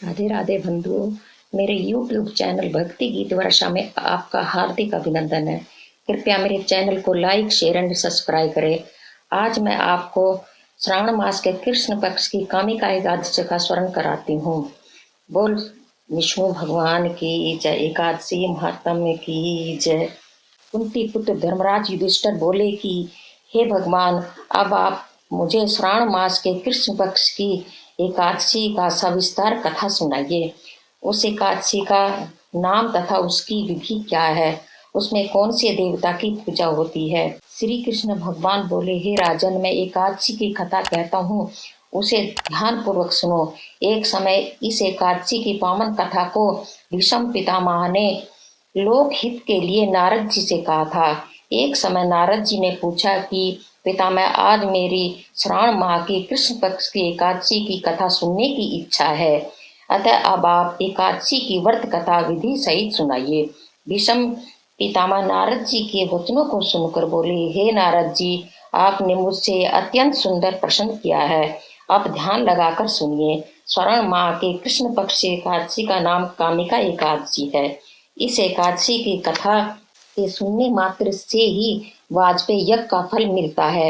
राधे राधे बंधुओं। मेरे YouTube channel भक्ति गीत वर्षा में आपका हार्दिक अभिनंदन है। कृपया मेरे चैनल को लाइक शेयर एंड सब्सक्राइब करें। आज मैं आपको श्रावण मास के कृष्ण पक्ष की कामिका एकादशी का स्मरण कराती हूँ। बोल विष्णु भगवान की जय। एकादशी महात्म्य की जय। कुंती पुत्र धर्मराज युधिष्ठिर बोले कि हे भगवान, अब आप मुझे श्रावण मास के कृष्ण पक्ष की एकादशी का सविस्तार कथा सुनाइए। उस एकादशी का नाम तथा उसकी विधि क्या है, उसमें कौन से देवता की पूजा होती है। श्री कृष्ण भगवान बोले, हे राजन, मैं एकादशी की कथा कहता हूँ, उसे ध्यान पूर्वक सुनो। एक समय इस एकादशी की पावन कथा को भीष्म पितामह ने लोक हित के लिए नारद जी से कहा था। एक समय नारद जी ने पूछा कि पितामह, आज मेरी श्रावण माह की कृष्ण पक्ष की एकादशी की कथा सुनने की इच्छा है, अतः अब आप एकादशी की व्रत कथा विधि सहित सुनाइए। भीष्म पितामह नारद जी के वचनों को सुनकर बोले, हे नारद जी, आपने मुझसे अत्यंत सुंदर प्रश्न किया है। अब ध्यान लगाकर सुनिए। श्रावण माह के कृष्ण पक्ष एकादशी का नाम कामिका एकादशी है। इस एकादशी की कथा के सुनने मात्र से ही वाजपेयी यज्ञ का फल मिलता है।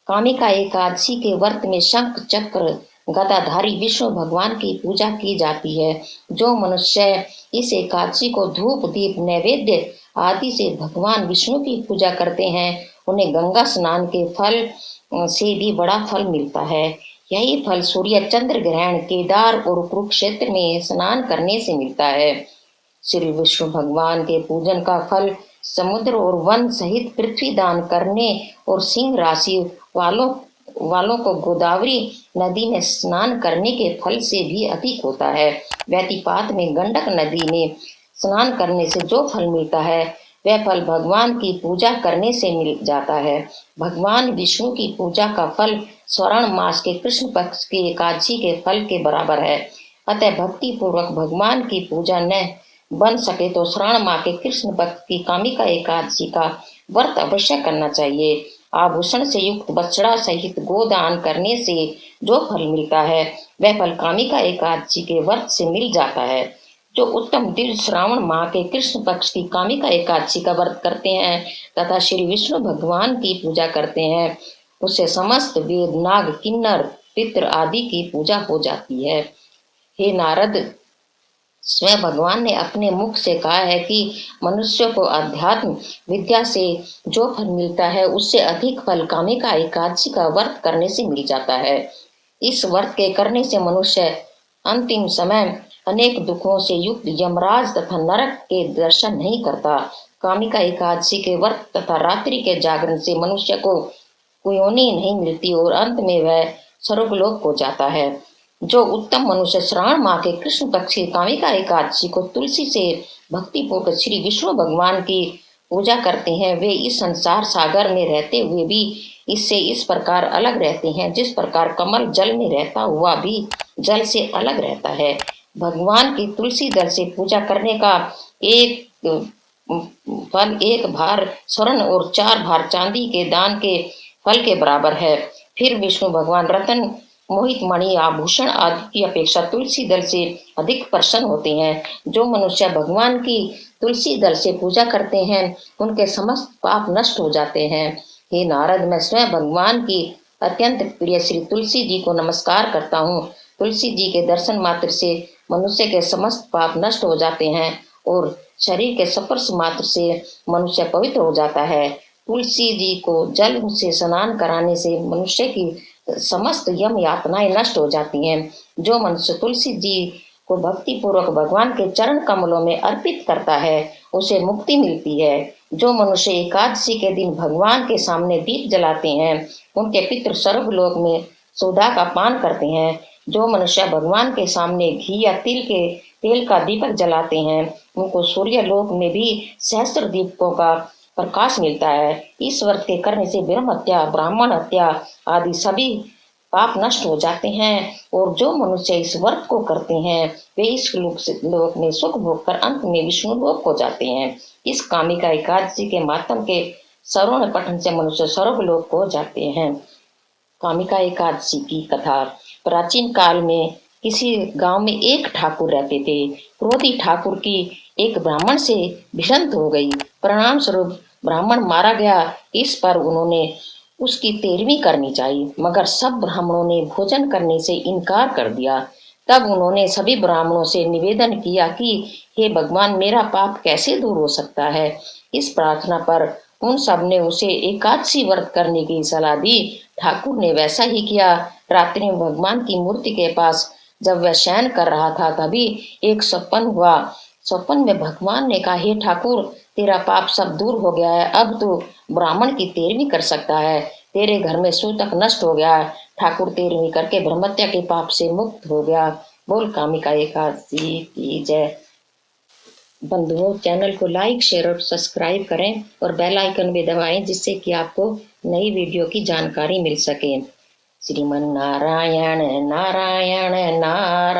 कामिका एकादशी के व्रत में शंख चक्र गदाधारी विष्णु भगवान की पूजा की जाती है। जो मनुष्य इस एकादशी को धूप दीप नैवेद्य आदि से भगवान विष्णु की पूजा करते हैं, उन्हें गंगा स्नान के फल से भी बड़ा फल मिलता है। यही फल सूर्य चंद्र ग्रहण, केदार और कुरुक्षेत्र में स्नान करने से मिलता है। श्री विष्णु भगवान के पूजन का फल समुद्र और वन सहित पृथ्वी दान करने और सिंह राशि वालों वालों को गोदावरी नदी में स्नान करने के फल से भी अधिक होता है। व्यतिपात में गंडक नदी में स्नान करने से जो फल मिलता है, वह फल भगवान की पूजा करने से मिल जाता है। भगवान विष्णु की पूजा का फल श्रावण मास के कृष्ण पक्ष की एकादशी के फल के बराबर है। अतः भक्ति पूर्वक भगवान की पूजा न बन सके तो श्रावण माह के कृष्ण पक्ष की कामिका एकादशी का व्रत अवश्य करना चाहिए। आभूषण से युक्त बछड़ा सहित गोदान करने से जो फल मिलता है, वह फल कामिका एकादशी के व्रत से मिल जाता है। जो उत्तम दिव्य श्रावण माह के कृष्ण पक्ष की कामिका एकादशी का व्रत करते हैं तथा श्री विष्णु भगवान की पूजा करते हैं, उससे समस्त वेद नाग किन्नर पितृ आदि की पूजा हो जाती है। हे नारद, स्वयं भगवान ने अपने मुख से कहा है कि मनुष्य को अध्यात्म विद्या से जो फल मिलता है, उससे अधिक फल कामिका एकादशी का व्रत करने से मिल जाता है। इस व्रत के करने से मनुष्य अंतिम समय अनेक दुखों से युक्त यमराज तथा नरक के दर्शन नहीं करता। कामिका एकादशी के व्रत तथा रात्रि के जागरण से मनुष्य को कुयोनी नहीं मिलती और अंत में वह स्वर्गलोक को जाता है। जो उत्तम मनुष्य श्रावण माह के कृष्ण पक्ष की कामिका एकादशी को तुलसी से भक्ति पूर्वक श्री विष्णु भगवान की पूजा करते हैं, वे इस संसार सागर में रहते हुए भी इससे इस प्रकार अलग रहते हैं जिस प्रकार कमल जल में रहता हुआ भी जल से अलग रहता है। भगवान की तुलसी दल से पूजा करने का एक फल एक भार स्वर्ण और 4 भार चांदी के दान के फल के बराबर है। फिर विष्णु भगवान रतन मोहित मणि आभूषण आदि की अपेक्षा तुलसी दल से अधिक प्रसन्न होते हैं। जो मनुष्य भगवान की तुलसी दल से पूजा करते हैं, उनके समस्त पाप नष्ट हो जाते हैं। हे नारद, मैं स्वयं भगवान की अत्यंत प्रिय श्री तुलसी जी को नमस्कार करता हूँ। तुलसी जी के दर्शन मात्र से मनुष्य के समस्त पाप नष्ट हो जाते हैं और शरीर के स्पर्श मात्र से मनुष्य पवित्र हो जाता है। तुलसी जी को जल से स्नान कराने से मनुष्य की समस्त यम यातनाएं नष्ट हो जाती हैं। जो मनुष्य तुलसी जी को भक्ति पूर्वक भगवान के चरण कमलों में अर्पित करता है, उसे मुक्ति मिलती है। जो मनुष्य एकादशी के दिन भगवान के सामने दीप जलाते हैं, उनके पितृ स्वर्गलोक में सुधा का पान करते हैं। जो मनुष्य भगवान के सामने घी या तिल के तेल का दीपक जलाते हैं, उनको सूर्य लोक में भी सहस्त्र दीपकों का प्रकाश मिलता है। इस व्रत के करने से ब्रह्म हत्या, ब्राह्मण हत्या आदि सभी पाप नष्ट हो जाते हैं और जो मनुष्य इस व्रत को करते हैं, वे इस लोक में सुख भोग कर अंत में विष्णु लोक को जाते हैं। इस कामिका एकादशी के मातम के श्रवण पठन से मनुष्य स्वर्ग लोक को जाते हैं। कामिका एकादशी की कथा। प्राचीन काल में किसी गांव में एक ठाकुर रहते थे। क्रोधी ठाकुर की एक ब्राह्मण से भिषंत हो गई। परिणाम स्वरूप ब्राह्मण मारा गया। इस पर उन्होंने उसकी तेरहवीं करनी चाहिए, मगर सब ब्राह्मणों ने भोजन करने से इनकार कर दिया। तब उन्होंने सभी ब्राह्मणों से निवेदन किया कि हे भगवान, मेरा पाप कैसे दूर हो सकता है। इस प्रार्थना पर उन सब ने उसे एकादशी व्रत करने की सलाह दी। ठाकुर ने वैसा ही किया। रात्रि में भगवान की मूर्ति के पास जब वह शयन कर रहा था, तभी एक स्वप्न हुआ। स्वप्न में भगवान ने कहा, हे ठाकुर, तेरा पाप सब दूर हो गया है। अब तू ब्राह्मण की तेरहवीं कर सकता है। तेरे घर में सूतक नष्ट हो गया है। ठाकुर तेरहवीं करके ब्रह्मत्या के पाप से मुक्त हो गया। बोल कामिका एकादशी की जय। बंधुओं, चैनल को लाइक शेयर और सब्सक्राइब करें और बेल आइकन भी दबाएं, जिससे कि आपको नई वीडियो की जानकारी मिल सके। श्रीमन नारायण नारायण नारायण।